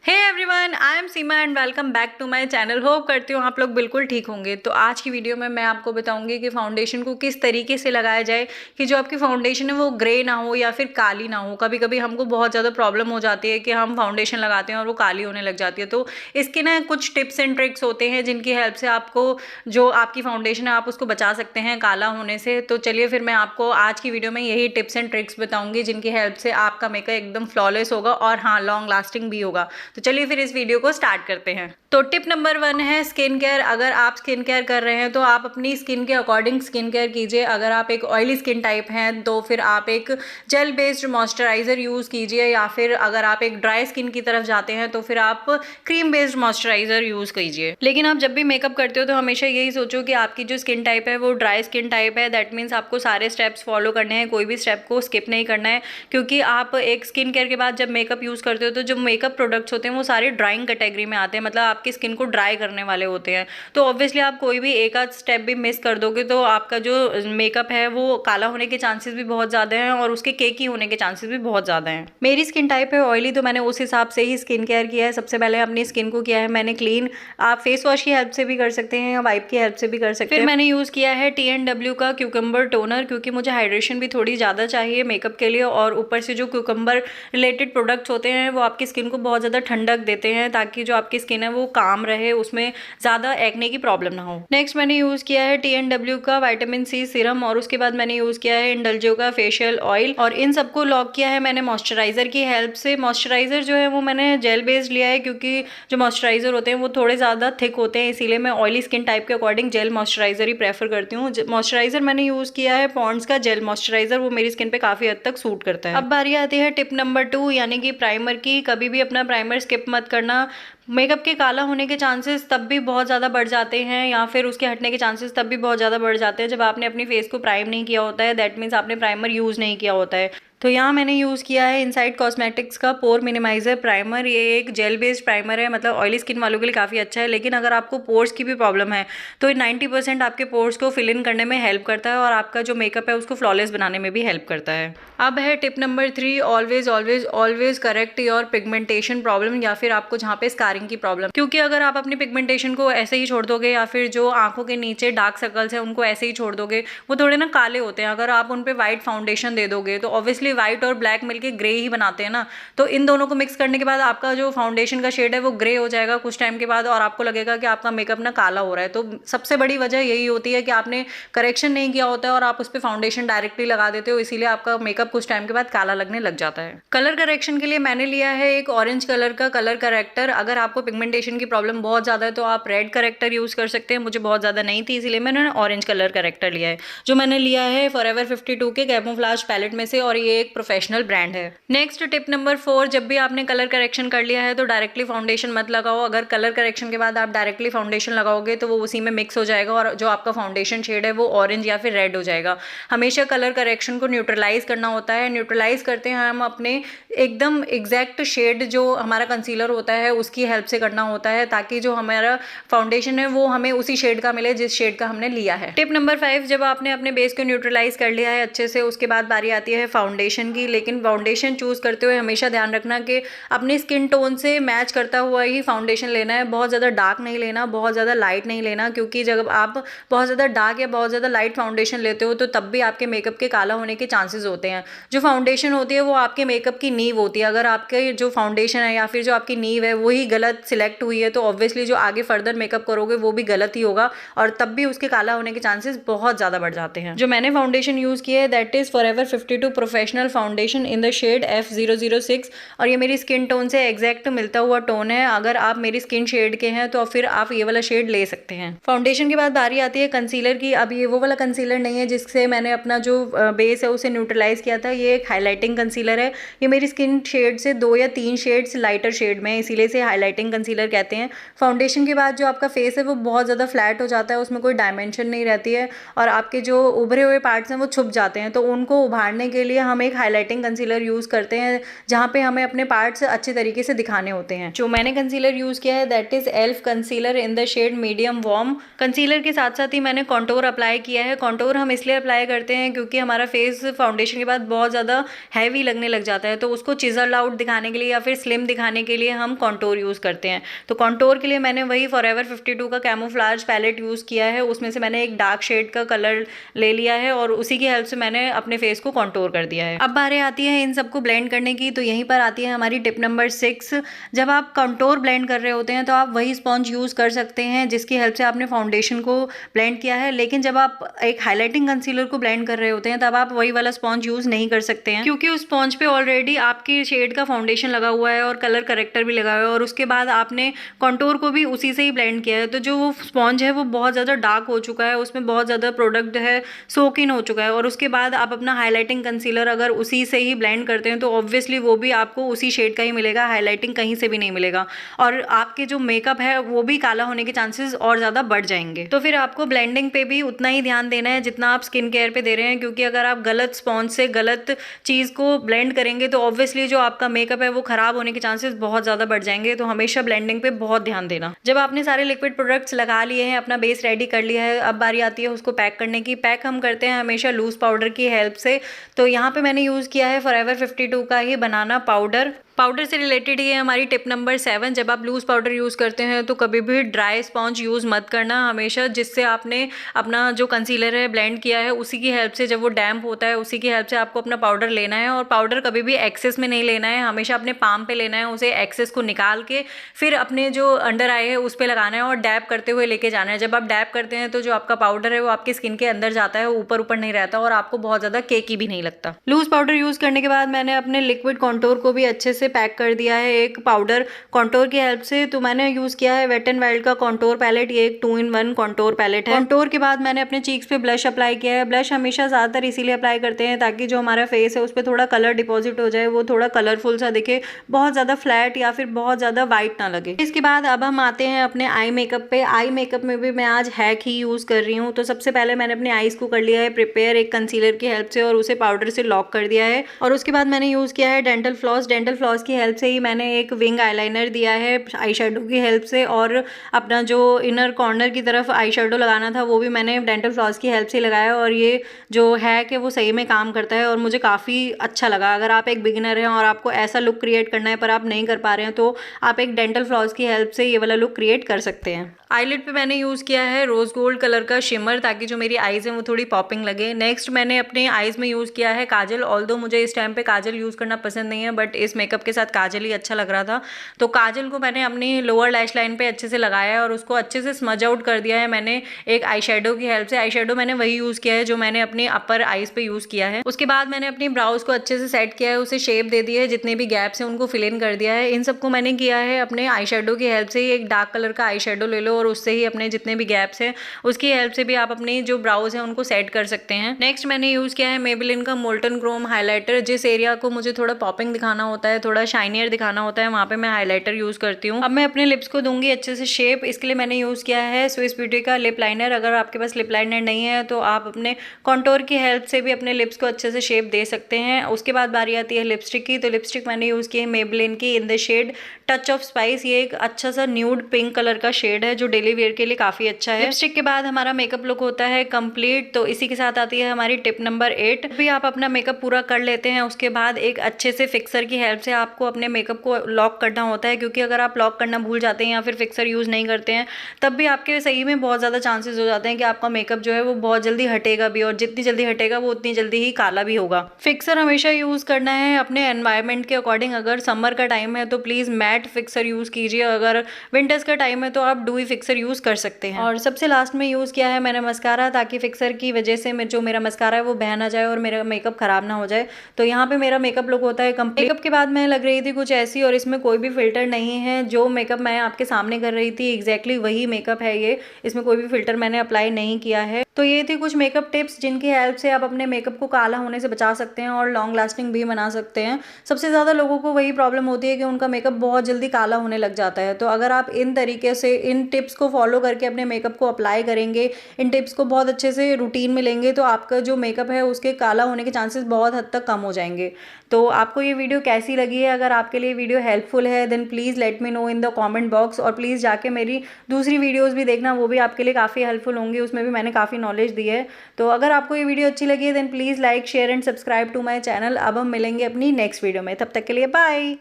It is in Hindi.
Hey everyone, I am Seema and welcome back to my channel. Hope करती हूँ आप लोग बिल्कुल ठीक होंगे। तो आज की वीडियो में मैं आपको बताऊंगी कि फाउंडेशन को किस तरीके से लगाया जाए कि जो आपकी फाउंडेशन है वो ग्रे ना हो या फिर काली ना हो। कभी कभी हमको बहुत ज़्यादा प्रॉब्लम हो जाती है कि हम फाउंडेशन लगाते हैं और वो काली होने लग जाती है। तो इसके ना कुछ टिप्स एंड ट्रिक्स होते हैं जिनकी हेल्प से आपको जो आपकी फाउंडेशन है आप उसको बचा सकते हैं काला होने से। तो चलिए फिर मैं आपको आज की वीडियो में यही टिप्स एंड ट्रिक्स बताऊंगी जिनकी हेल्प से आपका मेकअप एकदम फ्लॉलेस होगा और हाँ, लॉन्ग लास्टिंग भी होगा। तो चलिए फिर इस वीडियो को स्टार्ट करते हैं। तो टिप नंबर 1 है स्किन केयर। अगर आप स्किन केयर कर रहे हैं तो आप अपनी स्किन के अकॉर्डिंग स्किन केयर कीजिए। अगर आप एक ऑयली स्किन टाइप हैं तो फिर आप एक जेल बेस्ड मॉइस्चराइजर यूज़ कीजिए, या फिर अगर आप एक ड्राई स्किन की तरफ जाते हैं तो फिर आप क्रीम बेस्ड मॉइस्चराइजर यूज़ कीजिए। लेकिन आप जब भी मेकअप करते हो तो हमेशा यही सोचो कि आपकी जो स्किन टाइप है वो ड्राई स्किन टाइप है। दैट मीन्स आपको सारे स्टेप्स फॉलो करने हैं, कोई भी स्टेप को स्किप नहीं करना है, क्योंकि आप एक स्किन केयर के बाद जब मेकअप यूज़ करते हो तो जो मेकअप प्रोडक्ट्स होते हैं वो सारे ड्राइंग कैटेगरी में आते हैं, मतलब आपकी स्किन को ड्राई करने वाले होते हैं। तो ऑब्वियसली आप कोई भी एक आध स्टेप भी मिस कर दोगे तो आपका जो मेकअप है वो काला होने के चांसेस भी बहुत ज़्यादा हैं और उसके केकी होने के चांसेस भी बहुत ज़्यादा हैं। मेरी स्किन टाइप है ऑयली, तो मैंने उस हिसाब से ही स्किन केयर किया है। सबसे पहले अपनी स्किन को किया है मैंने क्लीन। आप फेस वॉश की हेल्प से भी कर सकते हैं या वाइप की हेल्प से भी कर सकते हैं। फिर मैंने यूज़ किया है TNW का क्यूकम्बर टोनर, क्योंकि मुझे हाइड्रेशन भी थोड़ी ज़्यादा चाहिए मेकअप के लिए, और ऊपर से जो क्यूकम्बर रिलेटेड प्रोडक्ट्स होते हैं वो आपकी स्किन को बहुत ज़्यादा ठंडक देते हैं ताकि जो आपकी स्किन है वो काम रहे, उसमें ज़्यादा एक्ने की प्रॉब्लम ना हो। नेक्स्ट मैंने यूज़ किया है TNW का विटामिन C सीरम, और उसके बाद मैंने यूज़ किया है इंडल्जियो का फेशियल ऑयल, और इन सबको लॉक किया है मैंने मॉइस्चराइजर की हेल्प से। मॉइस्चराइजर जो है वो मैंने जेल बेस्ड लिया है, क्योंकि जो मॉइस्चराइजर होते हैं वो थोड़े ज़्यादा थिक होते हैं, इसीलिए मैं ऑयली स्किन टाइप के अकॉर्डिंग जेल मॉइस्चराइजर ही प्रेफर करती हूँ। मॉइस्चराइजर मैंने यूज़ किया है पॉन्ड्स का जेल मॉइस्चराइजर, वो मेरी स्किन पे काफ़ी हद तक सूट करता है। अब बारी आती है टिप नंबर 2 यानी कि प्राइमर की। कभी भी अपना प्राइमर स्किप मत करना। मेकअप के काला होने के चांसेस तब भी बहुत ज़्यादा बढ़ जाते हैं, या फिर उसके हटने के चांसेस तब भी बहुत ज़्यादा बढ़ जाते हैं जब आपने अपनी फेस को प्राइम नहीं किया होता है। दैट मीन्स आपने प्राइमर यूज़ नहीं किया होता है। तो यहाँ मैंने यूज़ किया है इनसाइड कॉस्मेटिक्स का पोर मिनिमाइजर प्राइमर। ये एक जेल बेस्ड प्राइमर है, मतलब ऑयली स्किन वालों के लिए काफ़ी अच्छा है। लेकिन अगर आपको पोर्स की भी प्रॉब्लम है तो 90% आपके पोर्स को फिल इन करने में हेल्प करता है और आपका जो मेकअप है उसको फ्लॉलेस बनाने में भी हेल्प करता है। अब है tip number 3, always always always correct your pigmentation problem, या फिर आपको जहाँ पे स्कारिंग की प्रॉब्लम। क्योंकि अगर आप अपनी पिगमेंटेशन को ऐसे ही छोड़ दोगे या फिर जो आंखों के नीचे डार्क सर्कल्स हैं उनको ऐसे ही छोड़ दोगे, वो थोड़े ना काले होते हैं। अगर आप उन पे वाइट फाउंडेशन दे दोगे तो ऑब्वियसली व्हाइट और ब्लैक मिलके ग्रे ही बनाते हैं ना, तो इन दोनों को मिक्स करने के बाद आपका जो फाउंडेशन का शेड है वो ग्रे हो जाएगा कुछ टाइम के बाद, और आपको लगेगा कि आपका मेकअप ना काला हो रहा है। तो सबसे बड़ी वजह यही होती है कि आपने करेक्शन नहीं किया होता है और आप उस पर फाउंडेशन डायरेक्टली लगा देते हो, इसीलिए आपका मेकअप कुछ टाइम के बाद काला लगने लग जाता है। कलर करेक्शन के लिए मैंने लिया है एक ऑरेंज कलर का कलर करेक्टर। अगर आपको पिगमेंटेशन की प्रॉब्लम बहुत ज़्यादा है तो आप रेड करेक्टर यूज़ कर सकते हैं। मुझे बहुत ज़्यादा नहीं थी इसीलिए मैंने ऑरेंज कलर करेक्टर लिया है, जो मैंने लिया है फॉरएवर 52 के कैमोफ्लेज पैलेट में से, और ये एक प्रोफेशनल ब्रांड है। नेक्स्ट टिप नंबर 4, जब भी आपने कलर करेक्शन कर लिया है तो डायरेक्टली फाउंडेशन मत लगाओ। अगर कलर करेक्शन के बाद आप डायरेक्टली फाउंडेशन लगाओगे तो वो उसी में मिक्स हो जाएगा और जो आपका फाउंडेशन शेड है वो ऑरेंज या फिर रेड हो जाएगा। हमेशा कलर करेक्शन को न्यूट्रलाइज करना होता है। न्यूट्रलाइज करते हैं हम अपने एकदम एग्जैक्ट शेड जो हमारा कंसीलर होता है उसकी हेल्प से करना होता है, ताकि जो हमारा फाउंडेशन है वो हमें उसी शेड का मिले जिस शेड का हमने लिया है। टिप नंबर 5, जब आपने अपने बेस को न्यूट्रलाइज कर लिया है अच्छे से, उसके बाद बारी आती है फाउंडेशन की। लेकिन फाउंडेशन चूज करते हुए हमेशा ध्यान रखना कि अपनी स्किन टोन से मैच करता हुआ ही फाउंडेशन लेना है। बहुत ज़्यादा डार्क नहीं लेना, बहुत ज़्यादा लाइट नहीं लेना, क्योंकि जब आप बहुत ज़्यादा डार्क या बहुत ज़्यादा लाइट फाउंडेशन लेते हो तो तब भी आपके मेकअप के काला होने के चांसेस होते हैं। जो फाउंडेशन होती है वो आपके मेकअप की नींव होती है। अगर आपके जो फाउंडेशन है या फिर जो आपकी नींव है वही गलत सिलेक्ट हुई है तो ऑब्वियसली जो आगे फर्दर मेकअप करोगे वो भी गलत ही होगा, और तब भी उसके काला होने के चांसेस बहुत ज़्यादा बढ़ जाते हैं। जो मैंने फाउंडेशन यूज़ किया है that is forever 52 professional foundation in the shade F006, और ये मेरी स्किन टोन से एग्जैक्ट मिलता हुआ टोन है। अगर आप मेरी स्किन शेड के हैं तो फिर आप ये वाला शेड ले सकते हैं। फाउंडेशन के बाद बारी आती है कंसीलर की। अब ये वो वाला कंसीलर नहीं है जिससे मैंने अपना जो बेस है उसे न्यूट्रलाइज किया था, ये एक हाईलाइटिंग कंसीलर है। ये मेरी स्किन शेड से 2 या 3 शेड्स लाइटर शेड में, इसीलिए इसे हाईलाइटिंग कंसीलर कहते हैं। फाउंडेशन के बाद जो आपका फेस है वो बहुत ज़्यादा फ्लैट हो जाता है, उसमें कोई डायमेंशन नहीं रहती है और आपके जो उभरे हुए पार्ट्स हैं वो छुप जाते हैं। तो उनको उभारने के लिए हम हम एक हाईलाइटिंग कंसीलर यूज़ करते हैं जहाँ पे हमें अपने पार्ट्स अच्छे तरीके से दिखाने होते हैं। जो मैंने कंसीलर यूज़ किया है that is Elf concealer in the shade medium warm. Concealer के साथ साथ ही मैंने कॉन्टोर अप्लाई किया है। कॉन्टोर हम इसलिए अप्लाई करते हैं क्योंकि हमारा फेस फाउंडेशन के बाद बहुत ज़्यादा हैवी लगने लग जाता है, तो उसको चिजल आउट दिखाने के लिए या फिर स्लिम दिखाने के लिए हम कॉन्टोर यूज़ करते हैं। तो कॉन्टोर के लिए मैंने वही फॉरएवर 52 का कैमोफ्लेज पैलेट यूज़ किया है। उसमें से मैंने एक डार्क शेड का कलर ले लिया है और उसी की हेल्प से मैंने अपने फेस को कॉन्टोर कर दिया है। अब बारी आती है इन सबको ब्लेंड करने की, तो यहीं पर आती है हमारी टिप नंबर 6। जब आप कॉन्टोर ब्लेंड कर रहे होते हैं तो आप वही स्पॉन्ज यूज़ कर सकते हैं जिसकी हेल्प से आपने फाउंडेशन को ब्लेंड किया है, लेकिन जब आप एक हाईलाइटिंग कंसीलर को ब्लेंड कर रहे होते हैं तब आप वही वाला स्पॉन्ज यूज़ नहीं कर सकते हैं, क्योंकि उस स्पॉन्ज पे ऑलरेडी आपकी शेड का फाउंडेशन लगा हुआ है और कलर करेक्टर भी लगा हुआ है और उसके बाद आपने कॉन्टोर को भी उसी से ही ब्लेंड किया है। तो जो वो स्पॉन्ज है वो बहुत ज़्यादा डार्क हो चुका है, उसमें बहुत ज़्यादा प्रोडक्ट है सोक इन हो चुका है, और उसके बाद आप अपना हाईलाइटिंग कंसीलर अगर उसी से ही ब्लेंड करते हैं तो ऑब्वियसली वो भी आपको उसी शेड का ही मिलेगा, हाईलाइटिंग कहीं से भी नहीं मिलेगा और आपके जो मेकअप है वो भी काला होने के चांसेस और ज़्यादा बढ़ जाएंगे। तो फिर आपको ब्लेंडिंग पे भी उतना ही ध्यान देना है जितना आप स्किन केयर पे दे रहे हैं, क्योंकि अगर आप गलत स्पॉन्ज से गलत चीज़ को ब्लेंड करेंगे तो ऑब्वियसली जो आपका मेकअप है वो खराब होने के चांसेस बहुत ज़्यादा बढ़ जाएंगे। तो हमेशा ब्लेंडिंग पे बहुत ध्यान देना। जब आपने सारे लिक्विड प्रोडक्ट्स लगा लिए हैं, अपना बेस रेडी कर लिया है, अब बारी आती है उसको पैक करने की। पैक हम करते हैं हमेशा लूज पाउडर की हेल्प से। तो यहाँ पे मैंने यूज़ किया है फॉरएवर 52 का ही बनाना पाउडर। पाउडर से रिलेटेड ये है हमारी टिप नंबर 7। जब आप लूज़ पाउडर यूज़ करते हैं तो कभी भी ड्राई स्पॉन्ज यूज़ मत करना, हमेशा जिससे आपने अपना जो कंसीलर है ब्लेंड किया है उसी की हेल्प से, जब वो डैम्प होता है उसी की हेल्प से आपको अपना पाउडर लेना है। और पाउडर कभी भी एक्सेस में नहीं लेना है, हमेशा अपने पाम पे लेना है, उसे एक्सेस को निकाल के फिर अपने जो अंडर आई है उस पर लगाना है और डैप करते हुए लेके जाना है। जब आप डैप करते हैं तो जो आपका पाउडर है वो आपकी स्किन के अंदर जाता है, ऊपर ऊपर नहीं रहता और आपको बहुत ज़्यादा केकी भी नहीं लगता। लूज़ पाउडर यूज़ करने के बाद मैंने अपने लिक्विड कॉन्टोर को भी अच्छे से पैक कर दिया है एक पाउडर कॉन्टोर की हेल्प से। तो मैंने यूज़ किया है वेट एंड वाइल्ड का कॉन्टोर पैलेट। ये एक 2-in-1 कॉन्टोर पैलेट है। कॉन्टोर के बाद मैंने अपने चीक्स पे ब्लश अप्लाई किया है। ब्लश हमेशा ज़्यादातर इसीलिए अप्लाई करते हैं ताकि जो हमारा फेस है उस पर थोड़ा कलर डिपॉजिट हो जाए, वो थोड़ा कलरफुल सा दिखे, बहुत ज़्यादा फ्लैट या फिर बहुत ज़्यादा वाइट ना लगे। इसके बाद अब हम आते हैं अपने आई मेकअप पे। आई मेकअप में भी मैं आज हैक ही यूज़ कर रही हूँ। तो सबसे पहले मैंने अपने आईज को कर लिया है प्रिपेयर एक कंसीलर की हेल्प से और उसे पाउडर से लॉक कर दिया है। और उसके बाद मैंने यूज़ किया है डेंटल फ्लॉस। डेंटल फ्लॉस की हेल्प से ही मैंने एक विंग आईलाइनर दिया है आई शेडो की हेल्प से, और अपना जो इनर कॉर्नर की तरफ आई शेडो लगाना था वो भी मैंने डेंटल फ्लॉस की हेल्प से लगाया। और ये जो हैक है वो सही में काम करता है और मुझे काफ़ी अच्छा लगा। अगर आप एक बिगिनर हैं और आपको ऐसा लुक क्रिएट करना है पर आप नहीं कर पा रहे हैं तो आप एक डेंटल फ्लॉस की हेल्प से ये वाला लुक क्रिएट कर सकते हैं। आईलिड पे मैंने यूज़ किया है रोज़ गोल्ड कलर का शिमर ताकि जो मेरी आईज़ हैं वो थोड़ी पॉपिंग लगे। नेक्स्ट मैंने अपने आईज़ में यूज़ किया है काजल। ऑल्दो मुझे इस टाइम पे काजल यूज़ करना पसंद नहीं है, बट इस मेकअप के साथ काजल ही अच्छा लग रहा था, तो काजल को मैंने अपनी लोअर लैश लाइन पे अच्छे से लगाया है और उसको अच्छे से स्मज आउट कर दिया है मैंने एक आई शेडो की हेल्प से। आई शेडो मैंने वही यूज़ किया है जो मैंने अपनी अपर आईज़ पे यूज़ किया है। उसके बाद मैंने अपनी ब्राउज को अच्छे से सेट किया है, उसे शेप दे दी है, जितने भी गैप्स हैं उनको फिल इन कर दिया है। इन सबको मैंने किया है अपने आई शेडो की हेल्प से ही। एक डार्क कलर का आई शेडो ले लो और उससे ही अपने जितने भी गैप्स हैं उसकी हेल्प से भी आप अपनी जो ब्राउज है उनको सेट कर सकते हैं। नेक्स्ट मैंने यूज़ किया है मेबेलिन का मोल्टन क्रोम हाइलाइटर। जिस एरिया को मुझे थोड़ा पॉपिंग दिखाना होता है, थोड़ा शाइनियर दिखाना होता है, वहाँ पे मैं हाइलाइटर यूज़ करती हूँ। अब मैं अपने लिप्स को दूंगी अच्छे से शेप। इसके लिए मैंने यूज़ किया है स्विस ब्यूटी का लिप लाइनर। अगर आपके पास लिप लाइनर नहीं है तो आप अपने कॉन्टोर की हेल्प से भी अपने लिप्स को अच्छे से शेप दे सकते हैं। उसके बाद बारी आती है लिपस्टिक की। तो लिपस्टिक मैंने यूज़ की है मेबेलिन की in the shade touch of spice. ये एक अच्छा सा न्यूड पिंक कलर का शेड है जो डेली वेयर के लिए काफ़ी अच्छा है। लिपस्टिक के बाद हमारा मेकअप लुक होता है कंप्लीट। तो इसी के साथ आती है हमारी टिप नंबर 8। भी आप अपना मेकअप पूरा कर लेते हैं उसके बाद एक अच्छे से फिक्सर की हेल्प से आपको अपने मेकअप को लॉक करना होता है, क्योंकि अगर आप लॉक करना भूल जाते हैं या फिर फिक्सर यूज़ नहीं करते हैं तब भी आपके सही में बहुत ज़्यादा चांसेस हो जाते हैं कि आपका मेकअप जो है वो बहुत जल्दी हटेगा भी, और जितनी जल्दी हटेगा वो उतनी जल्दी ही काला भी होगा। फिक्सर हमेशा यूज़ करना है अपने एनवायरनमेंट के अकॉर्डिंग। अगर समर का टाइम है तो प्लीज़ मैट फिक्सर यूज़ कीजिए, अगर विंटर्स का टाइम है तो आप डूई फिक्सर यूज़ कर सकते हैं। और सबसे लास्ट में यूज़ किया है मैंने मस्कारा, ताकि फिक्सर की वजह से जो मेरा मस्कारा है वो बह ना जाए और मेरा मेकअप खराब ना हो जाए। तो यहाँ पे मेरा मेकअप लुक होता है कंप्लीट। मेकअप के बाद मैं लग रही थी कुछ ऐसी, और इसमें कोई भी फिल्टर नहीं है। जो मेकअप मैं आपके सामने कर रही थी एग्जैक्टली वही मेकअप है ये, इसमें कोई भी फिल्टर मैंने अप्लाई नहीं किया है। तो ये थी कुछ मेकअप टिप्स जिनकी हेल्प से आप अपने मेकअप को काला होने से बचा सकते हैं और लॉन्ग लास्टिंग भी बना सकते हैं। सबसे ज़्यादा लोगों को वही प्रॉब्लम होती है कि उनका मेकअप बहुत जल्दी काला होने लग जाता है। तो अगर आप इन तरीके से इन टिप्स को फॉलो करके अपने मेकअप को अप्लाई करेंगे, इन टिप्स को बहुत अच्छे से रूटीन में लेंगे, तो आपका जो मेकअप है उसके काला होने के चांसेस बहुत हद तक कम हो जाएंगे। तो आपको ये वीडियो कैसी लगी है? अगर आपके लिए वीडियो हेल्पफुल है then please let me know in the comment box, और प्लीज़ जाके मेरी दूसरी वीडियोस भी देखना, वो भी आपके लिए काफ़ी हेल्पफुल होंगी, उसमें भी मैंने काफ़ी नॉलेज दी है। तो अगर आपको ये वीडियो अच्छी लगी है then please like share and subscribe to my channel. अब हम मिलेंगे अपनी नेक्स्ट वीडियो में, तब तक के लिए बाय।